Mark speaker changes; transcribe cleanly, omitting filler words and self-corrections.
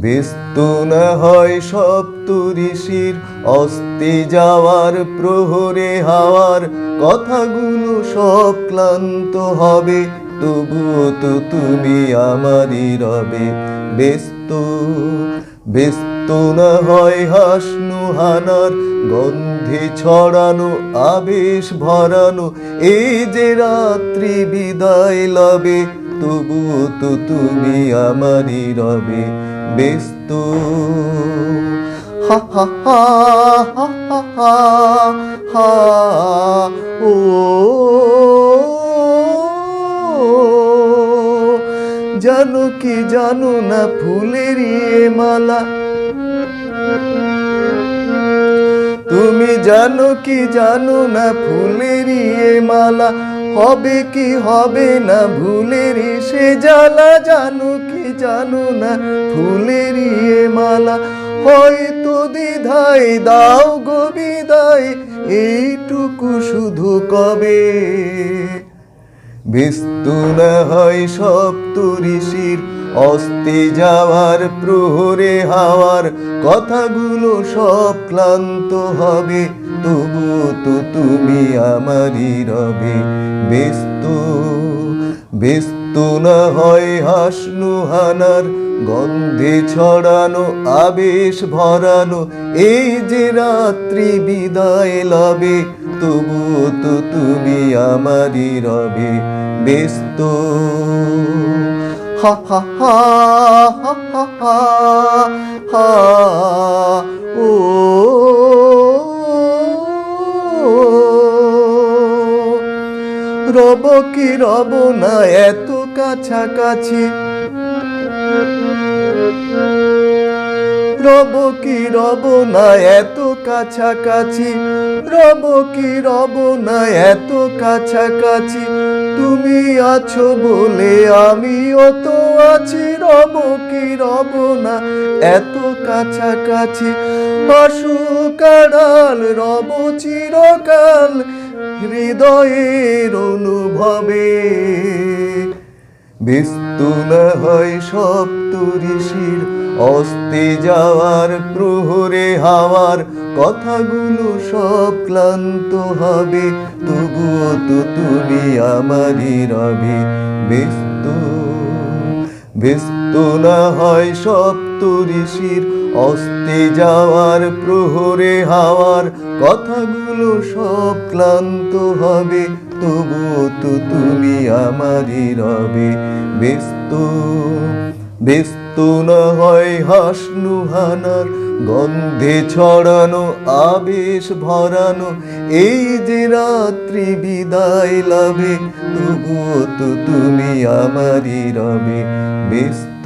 Speaker 1: ব্যস্ত না হয় সপ্তঋষির অস্তে যাওয়ার প্রহরে হাওয়ার কথাগুলো সব ক্লান্ত হবে, তবুও তো তুমি আমারই রবে। ব্যস্ত ব্যস্ত না হয় হাসনু হানার গন্ধে ছড়ানো আবেশ ভরানো এই যে রাত্রি বিদায় লবে, তবুও তো তুমি আমারই রবে। ব্যস্ত হা হা হা হা হা হা হা ও জানো কি জানো না ফুলের মালা, তুমি জানো কি জানো না ফুলের মালা, হবে কি হবে না ভুলের সে জ্বালা। জানো কি জানো না ফুলের মালা, হয়তো দ্বিধায় দাও গো বিদায়, এইটুকু শুধু কবে। ব্যস্ত না হয় সপ্তঋষির অস্তে যাওয়ার প্রহরে হাওয়ার কথাগুলো সব ক্লান্ত হবে, তবুও তো তুমি আমারই রবে। ব্যস্ত ব্যস্ত না হয় হাসনু হানার গন্ধে ছড়ানো আবেশ ভরানো এই যে রাত্রি বিদায় লবে, তবুও তো তুমি আমারই রবে। ব্যস্ত হা হা হা হা হা হা হা ও রব কি রব না এত কাছাকাছি, রব কি রব না এত কাছাকাছি, রব কি রব না এত কাছাকাছি, তুমি আছো বলে আমিও তো আছি। রব কি রব না এত কাছাকাছি, আসুক আড়াল রব চিরকাল হৃদয়ের অনুভবে। ব্যস্ত না হয় সপ্তঋষির অস্তে যাওয়ার প্রহরে হাওয়ার কথাগুলো সব ক্লান্ত হবে, তবুও তো তুমি আমারই রবে। ব্যস্ত ব্যস্ত না হয় সপ্তঋষির অস্তে যাওয়ার প্রহরে হাওয়ার কথাগুলো সব ক্লান্ত হবে, তবুও তো তুমি আমারই রবে। ব্যস্ত ব্যস্ত না হয় হাসনু হানার গন্ধে ছড়ানো আবেশ ভরানো এই যে রাত্রি বিদায় লবে, তবুও তো তুমি আমারই রবে। ব্যস্ত।